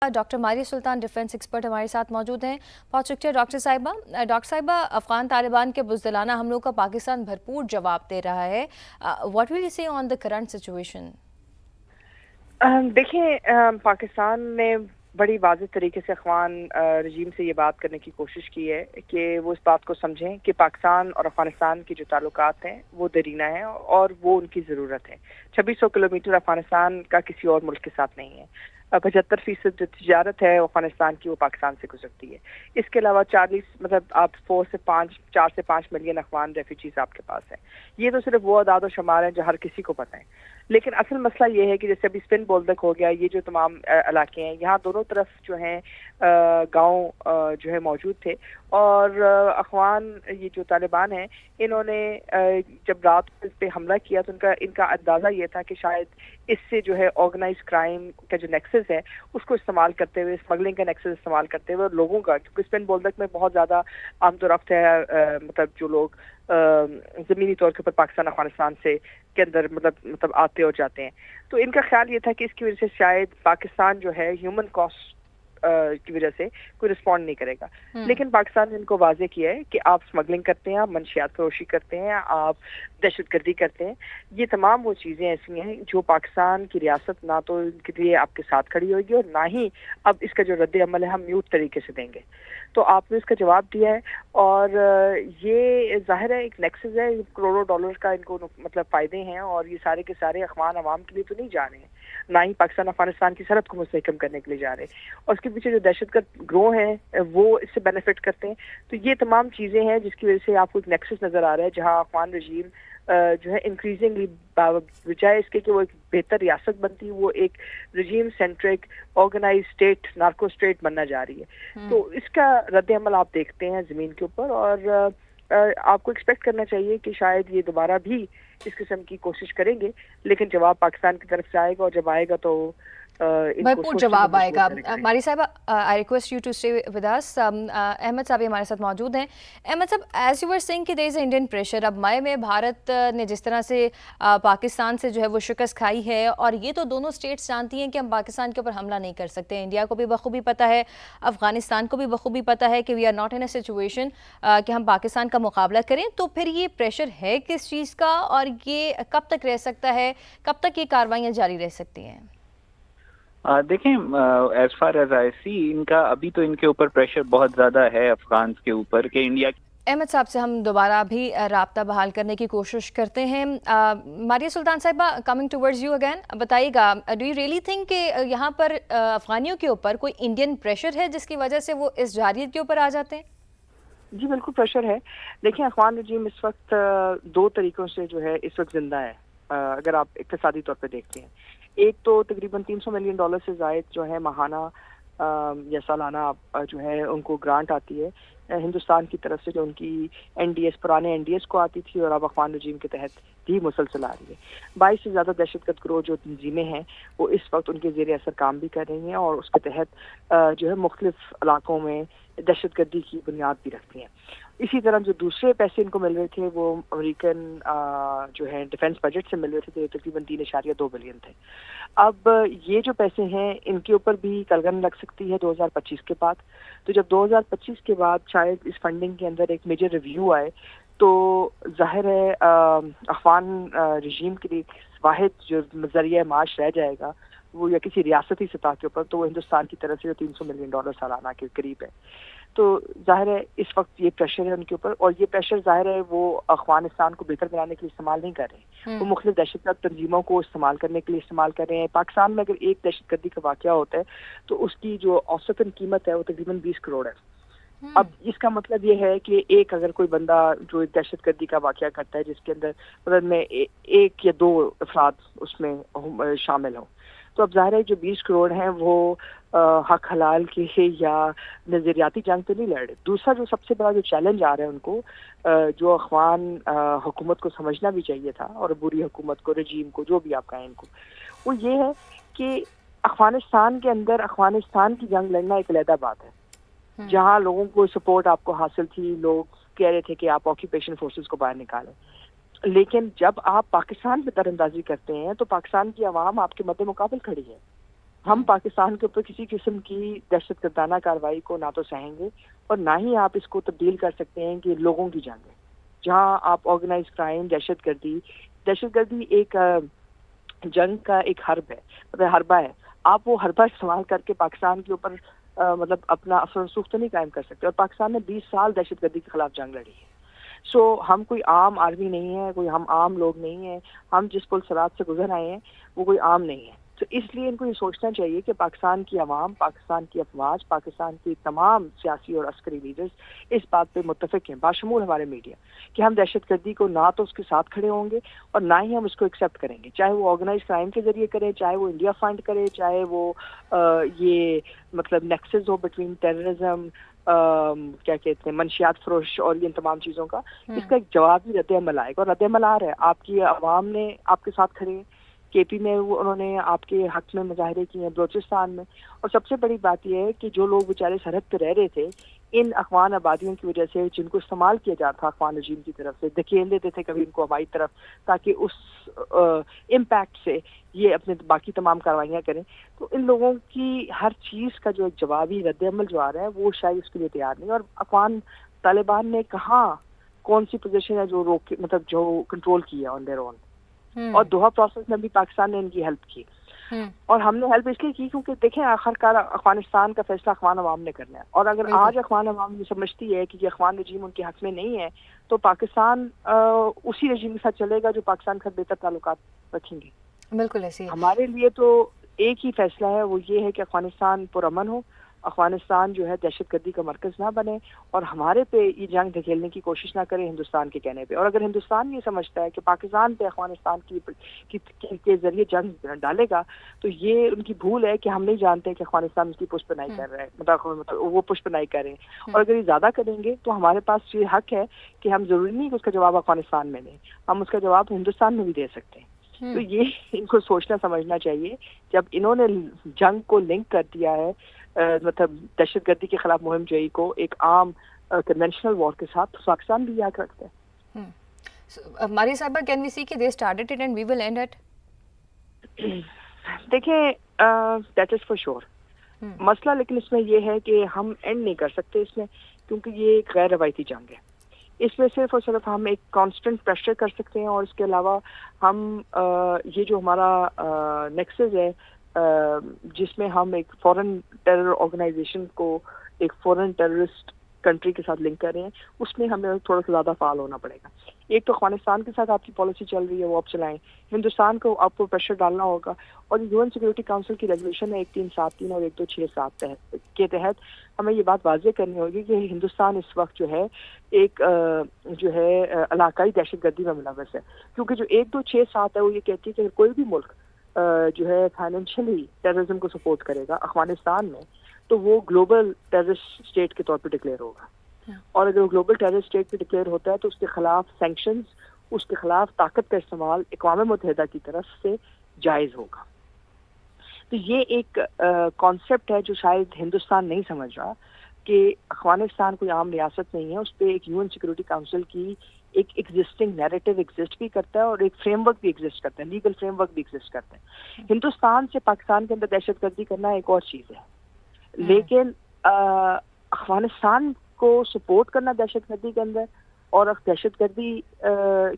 Doctor Maria سلطان defence expert ہمارے ساتھ موجود ہیں. بہت شکریہ ڈاکٹر صاحبہ. ڈاکٹر صاحبہ، افغان طالبان کے بزدلانہ حملوں کا پاکستان بھرپور جواب دے رہا ہے. واٹ ول یو سے آن دا کرنٹ سچویشن؟ دیکھیں، پاکستان نے بڑی واضح طریقے سے افغان رجیم سے یہ بات کرنے کی کوشش کی ہے کہ وہ اس بات کو سمجھیں کہ پاکستان اور افغانستان کے جو تعلقات ہیں وہ دیرینہ ہیں اور وہ ان کی ضرورت ہے. 2600 کلومیٹر افغانستان کا کسی اور ملک کے ساتھ نہیں ہے. 75% جو تجارت ہے افغانستان کی وہ پاکستان سے گزرتی ہے. اس کے علاوہ 4 سے 5 ملین افغان ریفیوجیز آپ کے پاس ہیں. یہ تو صرف وہ اعداد و شمار ہیں جو ہر کسی کو پتہ ہیں. لیکن اصل مسئلہ یہ ہے کہ جیسے ابھی اسپن بولدک ہو گیا، یہ جو تمام علاقے ہیں، یہاں دونوں طرف جو ہیں گاؤں جو ہے موجود تھے. اور افغان یہ جو طالبان ہیں، انہوں نے جب رات کو اس پہ حملہ کیا تو ان کا اندازہ یہ تھا کہ شاید اس سے جو ہے آرگنائز کرائم کا جو نیکسس ہے اس کو استعمال کرتے ہوئے، اسمگلنگ کا نیکسس استعمال کرتے ہوئے، اور لوگوں کا، کیونکہ اسپن بولدک میں بہت زیادہ آمد و رفت ہے، مطلب جو لوگ زمینی طور کے اوپر پاکستان افغانستان سے کے اندر مطلب آتے اور جاتے ہیں. تو ان کا خیال یہ تھا کہ اس کی وجہ سے شاید پاکستان جو ہے ہیومن کاسٹ کی وجہ سے کوئی رسپونڈ نہیں کرے گا. لیکن پاکستان نے ان کو واضح کیا ہے کہ آپ اسمگلنگ کرتے ہیں، آپ منشیات فروشی کرتے ہیں، آپ دہشت گردی کرتے ہیں. یہ تمام وہ چیزیں ایسی ہیں جو پاکستان کی ریاست نہ تو ان کے لیے آپ کے ساتھ کھڑی ہوگی اور نہ ہی اب اس کا جو رد عمل ہے ہم میوٹ طریقے سے دیں گے. تو آپ نے اس کا جواب دیا ہے اور یہ ظاہر ہے ایک نیکسس ہے. کروڑوں ڈالر کا ان کو مطلب فائدے ہیں اور یہ سارے کے سارے افغان عوام کے لیے تو نہیں جا رہے ہیں، نہ ہی پاکستان افغانستان کی سرحد کو مستحکم کرنے کے لیے جا رہے ہیں. اور اس کے پیچھے جو دہشت گرد گروہ ہیں وہ اس سے بینیفٹ کرتے ہیں. تو یہ تمام چیزیں ہیں جس کی وجہ سے آپ کو ایک نیکسس نظر آ رہا ہے جہاں افغان رجیم جو ہے انکریزنگلی بجائے اس کے کہ وہ ایک بہتر ریاست بنتی، وہ ایک regime centric organize state, narco state بننا جا رہی ہے. تو اس کا رد عمل آپ دیکھتے ہیں زمین کے اوپر، اور آپ کو ایکسپیکٹ کرنا چاہیے کہ شاید یہ دوبارہ بھی اس قسم کی کوشش کریں گے، لیکن جواب پاکستان کی طرف سے آئے گا، اور جب آئے گا تو بھرپور جواب آئے گا. ماری صاحبہ، I request you to stay with us. Ahmed صاحب ہمارے ساتھ موجود ہیں. احمد صاحب، ایز یو ور سینگ کہ دیر از اے انڈین پریشر. اب مئی میں بھارت نے جس طرح سے پاکستان سے جو ہے وہ شکست کھائی ہے، اور یہ تو دونوں اسٹیٹس جانتی ہیں کہ ہم پاکستان کے اوپر حملہ نہیں کر سکتے. انڈیا کو بھی بخوبی پتہ ہے، افغانستان کو بھی بخوبی پتہ ہے کہ we are not in a situation کہ ہم پاکستان کا مقابلہ کریں. تو پھر یہ پریشر ہے کس چیز کا، اور یہ کب تک رہ سکتا ہے، کب تک یہ کارروائیاں جاری رہ سکتی ہیں؟ دیکھیں، ایز فار ایز آئی سی، ان کا ابھی تو ان کے اوپر پریشر بہت زیادہ ہے افغانس کے اوپر کہ انڈیا. احمد صاحب سے ہم دوبارہ بھی رابطہ بحال کرنے کی کوشش کرتے ہیں. ماریہ سلطان صاحبہ، کمنگ ٹورڈز یو اگین، بتائیے گا، ڈو یو ریئلی تھنک کہ یہاں پر افغانیوں کے اوپر کوئی انڈین پریشر ہے جس کی وجہ سے وہ اس جارحیت کے اوپر آ جاتے ہیں؟ جی بالکل پریشر ہے. دیکھیں، افغان رجیم اس وقت 2 طریقوں سے جو ہے اس وقت زندہ ہے. اگر آپ اقتصادی طور پہ دیکھتے ہیں، ایک تو تقریباً $300 ملین سے زائد جو ہے ماہانہ یا سالانہ جو ہے ان کو گرانٹ آتی ہے ہندوستان کی طرف سے، جو ان کی این ڈی ایس، پرانے این ڈی ایس کو آتی تھی اور اب افغان رجیم کے تحت بھی مسلسل آ رہی ہے. 22 سے زیادہ دہشت گرد گروہ جو تنظیمیں ہیں وہ اس وقت ان کے زیر اثر کام بھی کر رہی ہیں، اور اس کے تحت جو ہے مختلف علاقوں میں دہشت گردی کی بنیاد بھی رکھتی ہیں. اسی طرح جو دوسرے پیسے ان کو مل رہے تھے وہ امریکن جو ہے ڈیفنس بجٹ سے مل رہے تھے، تقریباً 3.2 بلین تھے. اب یہ جو پیسے ہیں ان کے اوپر بھی کلگن لگ سکتی ہے 2025 کے بعد. تو جب 2025 کے بعد شاید اس فنڈنگ کے اندر ایک میجر ریویو آئے تو ظاہر ہے افغان رجیم کے لیے واحد جو ذریعہ معاش رہ جائے گا وہ یا کسی ریاستی سطح کے اوپر تو وہ ہندوستان کی طرف سے $300 ملین سالانہ کے قریب ہے. تو ظاہر ہے اس وقت یہ پریشر ہے ان کے اوپر، اور یہ پریشر ظاہر ہے وہ افغانستان کو بہتر بنانے کے لیے استعمال نہیں کر رہے ہیں. وہ مختلف دہشت گرد تنظیموں کو استعمال کرنے کے لیے استعمال کر رہے ہیں. پاکستان میں اگر ایک دہشت گردی کا واقعہ ہوتا ہے تو اس کی جو اوسطاً قیمت ہے وہ تقریباً 20 کروڑ ہے. اب اس کا مطلب یہ ہے کہ ایک اگر کوئی بندہ جو دہشت گردی کا واقعہ کرتا ہے جس کے اندر مطلب میں 1 یا 2 افراد اس میں شامل ہوں، تو اب ظاہر ہے جو 20 کروڑ ہیں وہ حق حلال کے یا نظریاتی جنگ تو نہیں لڑ رہے. دوسرا جو سب سے بڑا جو چیلنج آ رہا ہے ان کو، جو افغان حکومت کو سمجھنا بھی چاہیے تھا، اور بری حکومت کو، رجیم کو، جو بھی آپ کہیں ان کو، وہ یہ ہے کہ افغانستان کے اندر افغانستان کی جنگ لڑنا ایک علیحدہ بات ہے. جہاں لوگوں کو سپورٹ آپ کو حاصل تھی، لوگ کہہ رہے تھے کہ آپ آکوپیشن فورسز کو باہر نکالیں، لیکن جب آپ پاکستان پہ در اندازی کرتے ہیں تو پاکستان کی عوام آپ کے مد مقابل کھڑی ہے. ہم پاکستان کے اوپر کسی قسم کی دہشت گردانہ کارروائی کو نہ تو سہیں گے اور نہ ہی آپ اس کو تبدیل کر سکتے ہیں کہ لوگوں کی جنگ ہے جہاں آپ آرگنائز کرائم دہشت گردی ایک جنگ کا ایک حرب ہے مطلب حربہ ہے. آپ وہ حربہ استعمال کر کے پاکستان کے اوپر مطلب اپنا اثر و رسوخ تو نہیں قائم کر سکتے. اور پاکستان نے 20 سال دہشت گردی کے خلاف جنگ لڑی ہے. سو ہم کوئی عام آرمی نہیں ہے, کوئی ہم عام لوگ نہیں ہیں. ہم جس پل صراط سے گزر آئے ہیں وہ کوئی عام نہیں ہے. تو اس لیے ان کو یہ سوچنا چاہیے کہ پاکستان کی عوام, پاکستان کی افواج, پاکستان کی تمام سیاسی اور عسکری لیڈرز اس بات پہ متفق ہیں باشمول ہمارے میڈیا کہ ہم دہشت گردی کو نہ تو اس کے ساتھ کھڑے ہوں گے اور نہ ہی ہم اس کو ایکسیپٹ کریں گے, چاہے وہ آرگنائز کرائم کے ذریعے کرے, چاہے وہ انڈیا فنڈ کرے, چاہے وہ یہ مطلب نیکسز ہو بٹوین ٹیررزم, کیا کہتے ہیں منشیات فروش اور ان تمام چیزوں کا. اس کا ایک جوابی رد عمل آئے گا اور رد عمل آ رہا ہے. آپ کی عوام نے آپ کے ساتھ کھڑے, کے پی میں انہوں نے آپ کے حق میں مظاہرے کیے ہیں, بلوچستان میں. اور سب سے بڑی بات یہ ہے کہ جو لوگ بیچارے سرحد پہ رہ رہے تھے ان افغان آبادیوں کی وجہ سے جن کو استعمال کیا جاتا تھا افغان رجیم کی طرف سے, دھکیل دیتے تھے کبھی ان کو ہماری طرف تاکہ اس امپیکٹ سے یہ اپنے باقی تمام کاروائیاں کریں. تو ان لوگوں کی ہر چیز کا جو ایک جوابی رد عمل جو آ رہا ہے وہ شاید اس کے لیے تیار نہیں. اور افغان طالبان نے کہاں کون سی پوزیشن ہے جو روک مطلب جو کنٹرول کیا آن دیئر اون. اور دوحہ پروسیس میں بھی پاکستان نے ان کی ہیلپ کی اور ہم نے ہیلپ اس لیے کی کیونکہ دیکھیں آخر کار افغانستان کا فیصلہ افغان عوام نے کرنا ہے. اور اگر آج افغان عوام یہ سمجھتی ہے کہ یہ افغان رجیم ان کے حق میں نہیں ہے تو پاکستان اسی رجیم کے ساتھ چلے گا جو پاکستان کے ساتھ بہتر تعلقات رکھیں گے. بالکل ایسے ہمارے لیے تو ایک ہی فیصلہ ہے, وہ یہ ہے کہ افغانستان پرامن ہو, افغانستان جو ہے دہشت گردی کا مرکز نہ بنے اور ہمارے پہ یہ جنگ دھکیلنے کی کوشش نہ کرے ہندوستان کے کہنے پہ. اور اگر ہندوستان یہ سمجھتا ہے کہ پاکستان پہ افغانستان کے ذریعے جنگ ڈالے گا تو یہ ان کی بھول ہے کہ ہم نہیں جانتے کہ افغانستان اس کی پشت پناہی کر رہا ہے, مطلب وہ پشت پناہی کر رہے ہیں. اور اگر یہ زیادہ کریں گے تو ہمارے پاس یہ حق ہے کہ ہم ضروری نہیں کہ اس کا جواب افغانستان میں دیں, ہم اس کا جواب ہندوستان میں بھی دے سکتے ہیں. تو یہ ان کو سوچنا سمجھنا چاہیے. جب انہوں نے جنگ کو لنک کر دیا ہے مطلب دہشت گردی کے خلاف مہم جوئی کو ایک عام کنونشنل وار کے ساتھ, پاکستان بھی یاد رکھتے ہیں. ماری صاحبہ, کین وی سی کہ they started it and we will end it? دیکھیں دیٹ از فار شور مسئلہ, لیکن اس میں یہ ہے کہ ہم اینڈ نہیں کر سکتے اس میں کیونکہ یہ ایک غیر روایتی جنگ ہے. اس میں صرف اور صرف ہم ایک کانسٹنٹ پریشر کر سکتے ہیں اور اس کے علاوہ ہم یہ جو ہمارا نیکسس ہے جس میں ہم ایک فورن ٹیرر آرگنائزیشن کو ایک فورن ٹیررسٹ کنٹری کے ساتھ لنک کر رہے ہیں, اس میں ہمیں تھوڑا سا زیادہ فعال ہونا پڑے گا. ایک تو افغانستان کے ساتھ آپ کی پالیسی چل رہی ہے وہ آپ چلائیں, ہندوستان کو آپ کو پریشر ڈالنا ہوگا. اور یو این سیکورٹی کاؤنسل کی ریزولوشن ہے 1373 اور 1267 کے تحت ہمیں یہ بات واضح کرنی ہوگی کہ ہندوستان اس وقت جو ہے ایک جو ہے علاقائی دہشت گردی میں ملوث ہے. کیونکہ جو 1267 ہے وہ یہ کہتی ہے کہ کوئی بھی ملک جو ہے فائنینشلی ٹیررزم کو سپورٹ کرے گا افغانستان میں تو وہ گلوبل ٹیررسٹ اسٹیٹ کے طور پہ ڈکلیئر ہوگا. اور اگر وہ گلوبل ٹیررسٹ اسٹیٹ پہ ڈکلیئر ہوتا ہے تو اس کے خلاف سینکشنز, اس کے خلاف طاقت کا استعمال اقوام متحدہ کی طرف سے جائز ہوگا. تو یہ ایک کانسیپٹ ہے جو شاید ہندوستان نہیں سمجھ رہا کہ افغانستان کوئی عام ریاست نہیں ہے, اس پہ ایک یو این سیکورٹی کاؤنسل کی ایک ایگزسٹنگ نیریٹو ایگزسٹ بھی کرتا ہے اور ایک فریم ورک بھی ایگزسٹ کرتا ہے, لیگل فریم ورک بھی ایگزسٹ کرتا ہے. ہندوستان سے پاکستان کے اندر دہشت گردی کرنا ایک اور چیز ہے, لیکن افغانستان کو سپورٹ کرنا دہشت گردی کے اندر اور دہشت گردی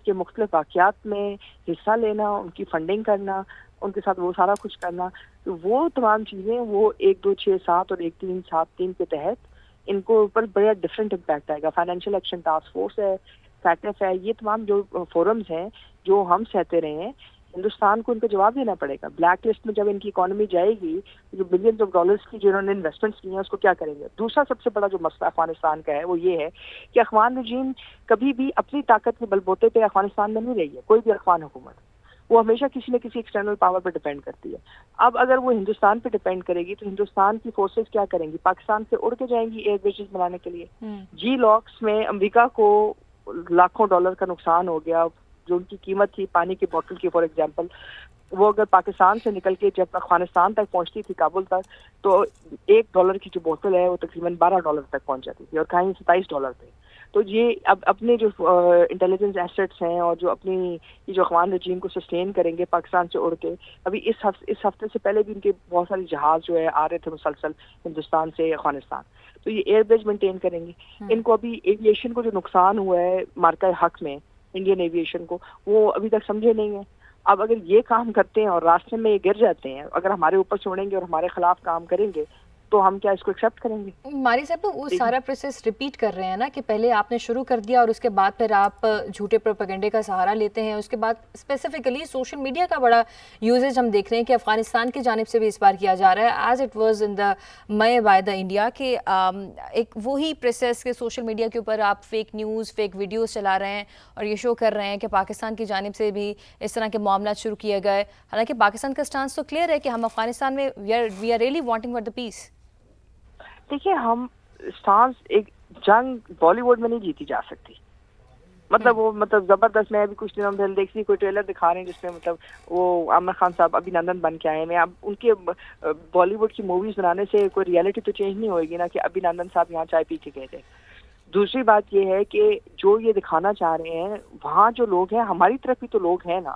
کے مختلف واقعات میں حصہ لینا, ان کی فنڈنگ کرنا, ان کے ساتھ وہ سارا کچھ کرنا, تو وہ تمام چیزیں وہ 1267 اور 1373 کے تحت ان کو اوپر بڑا ڈفرینٹ امپیکٹ آئے گا. فائنینشیل ایکشن ٹاسک فورس ہے, فیٹف ہے, یہ تمام جو فورمز ہیں جو ہم سہتے رہے ہیں, ہندوستان کو ان کا جواب دینا پڑے گا. بلیک لسٹ میں جب ان کی اکانومی جائے گی, جو بلینز آف ڈالرز کی جنہوں نے انویسٹمنٹس کی ہیں اس کو کیا کریں گے. دوسرا سب سے بڑا جو مسئلہ افغانستان کا ہے وہ یہ ہے کہ افغان رجیم کبھی بھی اپنی طاقت کے بلبوتے پہ افغانستان میں نہیں رہی ہے. کوئی بھی افغان حکومت وہ ہمیشہ کسی نہ کسی ایکسٹرنل پاور پہ ڈیپینڈ کرتی ہے. اب اگر وہ ہندوستان پہ ڈیپینڈ کرے گی تو ہندوستان کی فورسز کیا کریں گی, پاکستان سے اڑ کے جائیں گی ایئر بیسز بنانے کے لیے. جی لاکس میں امریکہ کو لاکھوں ڈالر کا نقصان ہو گیا, جو ان کی قیمت تھی پانی کی بوتل کی فار ایگزامپل, وہ اگر پاکستان سے نکل کے جب افغانستان تک پہنچتی تھی کابل تک تو $1 کی جو بوتل ہے وہ تقریباً $12 تک پہنچ جاتی تھی اور کہیں $27 پہ. تو یہ اب اپنے جو انٹیلیجنس ایسٹس ہیں اور جو اپنی یہ جو افغان رجیم کو سسٹین کریں گے پاکستان سے اڑ کے، ابھی اس ہفتے سے پہلے بھی ان کے بہت سارے جہاز جو ہے آ رہے تھے مسلسل ہندوستان سے افغانستان، تو یہ ایئر بیس مینٹین کریں گے. ان کو ابھی ایویشن کو جو نقصان ہوا ہے مارکہ حق میں انڈین ایویشن کو، وہ ابھی تک سمجھے نہیں ہیں. اب اگر یہ کام کرتے ہیں اور راستے میں یہ گر جاتے ہیں، اگر ہمارے اوپر سے اڑیں گے اور ہمارے خلاف کام کریں گے تو ہم کیا اس کو ایکسیپٹ کریں گے؟ ماری صاحب وہ سارا پروسیس ریپیٹ کر رہے ہیں نا کہ پہلے آپ نے شروع کر دیا اور اس کے بعد پھر آپ جھوٹے پروپیگنڈے کا سہارا لیتے ہیں. اس کے بعد اسپیسیفکلی سوشل میڈیا کا بڑا یوزیج ہم دیکھ رہے ہیں کہ افغانستان کی جانب سے بھی اس بار کیا جا رہا ہے as it was in the may by the India, کہ ایک وہی پروسیس کے سوشل میڈیا کے اوپر آپ فیک نیوز فیک ویڈیوز چلا رہے ہیں اور یہ شو کر رہے ہیں کہ پاکستان کی جانب سے بھی اس طرح کے معاملات شروع کیے گئے. حالانکہ پاکستان کا اسٹانس تو کلیئر ہے کہ ہم افغانستان میں we are really wanting for the peace. دیکھیے ہم سانس ایک جنگ بالی ووڈ میں نہیں جیتی جا سکتی، مطلب زبردست میں ابھی کچھ دنوں پہلے دیکھ کوئی ٹریلر دکھا رہے ہیں جس میں مطلب وہ عامر خان صاحب ابھی نندن بن کے آئے ہیں. اب ان کے بالی ووڈ کی موویز بنانے سے کوئی ریئلٹی تو چینج نہیں ہوئے گی نا کہ ابھی نندن صاحب یہاں چائے پی کے گئے تھے. دوسری بات یہ ہے کہ جو یہ دکھانا چاہ رہے ہیں وہاں جو لوگ ہیں ہماری طرف بھی تو لوگ ہیں نا،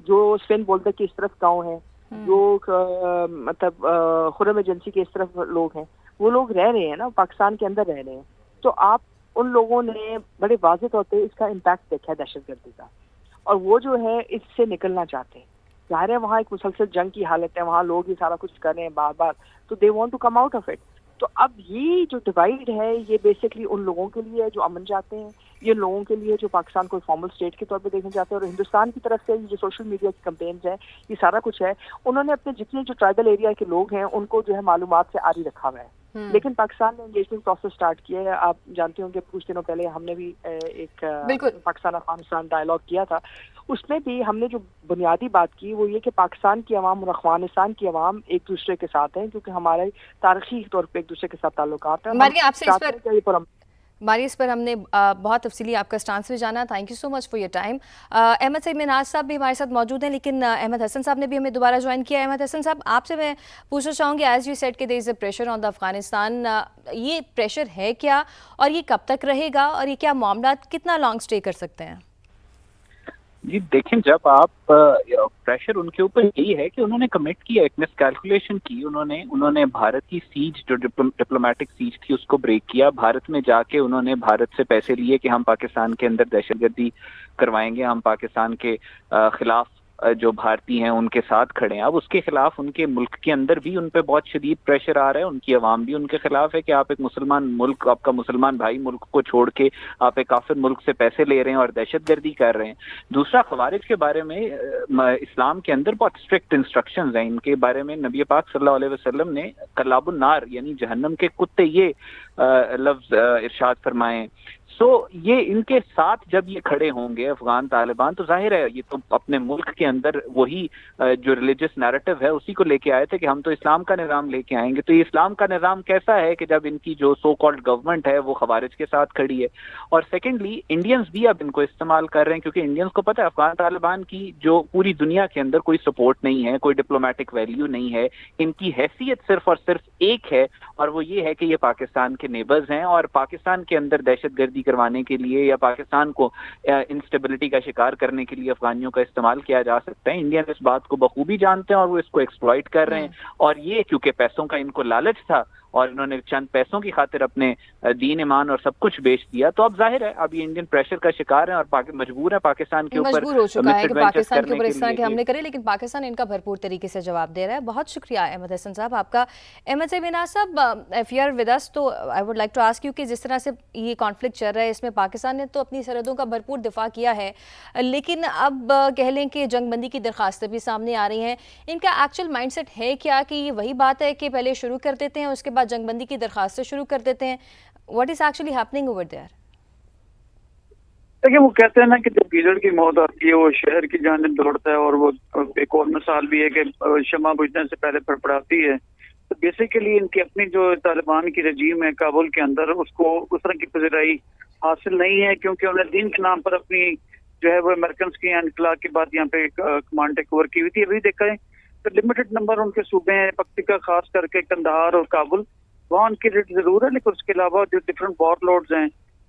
جو اسپین بولتا کہ اس طرف گاؤں ہیں، جو مطلب خرم ایجنسی کے اس طرف لوگ ہیں، وہ لوگ رہ رہے ہیں نا پاکستان کے اندر رہ رہے ہیں. تو آپ ان لوگوں نے بڑے واضح طور پہ اس کا امپیکٹ دیکھا ہے دہشت گردی کا، اور وہ جو ہے اس سے نکلنا چاہتے ہیں. ظاہر ہے وہاں ایک مسلسل جنگ کی حالت ہے، وہاں لوگ یہ سارا کچھ کر رہے ہیں بار بار، تو they want to come out of it. تو اب یہ جو ڈیوائڈ ہے یہ بیسکلی ان لوگوں کے لیے ہے جو امن چاہتے ہیں، یہ لوگوں کے لیے جو پاکستان کو فارمل اسٹیٹ کے طور پہ دیکھنا چاہتے ہیں. اور ہندوستان کی طرف سے جو سوشل میڈیا کی کمپینز ہیں یہ سارا کچھ ہے، انہوں نے اپنے جتنے جو ٹرائبل ایریا کے لوگ ہیں ان کو جو ہے معلومات سے عاری رکھا ہوا ہے. لیکن پاکستان نے انگیجمنٹ پروسیس سٹارٹ کیا ہے. آپ جانتے ہوں کہ کچھ دنوں پہلے ہم نے بھی ایک پاکستان افغانستان ڈائلاگ کیا تھا، اس میں بھی ہم نے جو بنیادی بات کی وہ یہ کہ پاکستان کی عوام اور افغانستان کی عوام ایک دوسرے کے ساتھ ہیں، کیونکہ ہمارے تاریخی طور پہ ایک دوسرے کے ساتھ تعلقات ہیں. ماری اس پر ہم نے بہت تفصیلی آپ کا اسٹانس بھی جانا. Thank you so much for your time. Ahmed Saeed Minhaj Sahib بھی ہمارے ساتھ موجود ہیں، لیکن احمد حسن صاحب نے بھی ہمیں دوبارہ جوائن کیا. احمد حسن صاحب آپ سے میں پوچھنا چاہوں گی، ایز یو سیڈ کہ دیر از اے پریشر آن دا افغانستان، یہ پریشر ہے کیا اور یہ کب تک رہے گا اور یہ کیا معاملات کتنا لانگ اسٹے کر سکتے ہیں؟ جی دیکھیں، جب آپ پریشر ان کے اوپر یہی ہے کہ انہوں نے کمٹ کیا، ایک مس کیلکولیشن کی، انہوں نے بھارت کی سیج جو ڈپلومیٹک سیج تھی اس کو بریک کیا. بھارت میں جا کے انہوں نے بھارت سے پیسے لیے کہ ہم پاکستان کے اندر دہشت گردی کروائیں گے، ہم پاکستان کے خلاف جو بھارتی ہیں ان کے ساتھ کھڑے ہیں. اب اس کے خلاف ان کے ملک کے اندر بھی ان پہ بہت شدید پریشر آ رہا ہے، ان کی عوام بھی ان کے خلاف ہے کہ آپ ایک مسلمان ملک، آپ کا مسلمان بھائی ملک کو چھوڑ کے آپ ایک کافر ملک سے پیسے لے رہے ہیں اور دہشت گردی کر رہے ہیں. دوسرا، خوارج کے بارے میں اسلام کے اندر بہت اسٹرکٹ انسٹرکشنز ہیں. ان کے بارے میں نبی پاک صلی اللہ علیہ وسلم نے کلاب النار یعنی جہنم کے کتے یہ لفظ ارشاد فرمائے. سو یہ ان کے ساتھ جب یہ کھڑے ہوں گے افغان طالبان، تو ظاہر ہے یہ تو اپنے ملک کے اندر وہی جو ریلیجس نیریٹو ہے اسی کو لے کے آئے تھے کہ ہم تو اسلام کا نظام لے کے آئیں گے. تو یہ اسلام کا نظام کیسا ہے کہ جب ان کی جو سو کالڈ گورنمنٹ ہے وہ خوارج کے ساتھ کھڑی ہے. اور سیکنڈلی انڈینز بھی اب ان کو استعمال کر رہے ہیں، کیونکہ انڈینز کو پتہ ہے افغان طالبان کی جو پوری دنیا کے اندر کوئی سپورٹ نہیں ہے، کوئی ڈپلومیٹک ویلیو نہیں ہے. ان کی حیثیت صرف اور صرف ایک ہے، اور وہ یہ ہے کہ یہ پاکستان کے نیبرز ہیں، اور پاکستان کے اندر دہشت گردی کروانے کے لیے یا پاکستان کو انسٹیبلٹی کا شکار کرنے کے لیے افغانیوں کا استعمال کیا جا سکتا ہے. انڈین اس بات کو بخوبی جانتے ہیں اور وہ اس کو ایکسپلائٹ کر رہے ہیں. اور یہ کیونکہ پیسوں کا ان کو لالچ تھا اور انہوں نے چند پیسوں کی خاطر اپنے دین ایمان اور سب کچھ بیچ دیا، تو اب ظاہر ہے اب یہ انڈین پریشر کا شکار ہیں اور مجبور ہے پاکستان کے اوپر، مجبور ہو چکا ہے کہ پاکستان کے اوپر اس طرح کے حملے کرے، لیکن پاکستان ان کا بھرپور طریقے سے جواب دے رہا ہے. بہت شکریہ احمد حسن صاحب آپ کا. Ahmad Saeed Minhaj Sahib, if you are with us تو I would like to ask you کہ جس طرح سے یہ کانفلکٹ چل رہا ہے اس میں پاکستان نے تو اپنی سرحدوں کا بھرپور دفاع کیا ہے، لیکن اب کہہ لیں کہ جنگ بندی کی درخواستیں بھی سامنے آ رہی ہیں. ان کا ایکچوئل مائنڈ سیٹ ہے کیا کہ یہ وہی بات ہے کہ پہلے شروع کر دیتے ہیں اس کے بعد جنگ بندی کی درخواستیں شروع کر دیتے ہیں؟ What is actually happening over there? دیکھیں، وہ کہتے ہیں نا کہ جب گیدڑ کی موت آتی ہے وہ شہر کی جانب دوڑتا ہے، اور وہ ایک اور مثال بھی ہے کہ شمع بجھنے سے پہلے پھڑپڑاتی ہے. تو بیسیکلی ان کی اپنی جو طالبان کی رجیم ہے کابل کے اندر، اس کو اس طرح کی پذیرائی حاصل نہیں ہے، کیونکہ انہیں دین کے نام پر اپنی جو ہے وہ امریکنس کی انقلاب کے بعد یہاں پہ کمانڈ ٹیک اوور کی ہوئی تھی. ابھی دیکھا ہے تو لمیٹڈ نمبر ان کے صوبے ہیں، پکتیکا خاص کر کے قندھار اور کابل، وہاں ان کی ریٹ ضرور ہے، لیکن اس کے علاوہ جو ڈفرنٹ وار لورڈز ہیں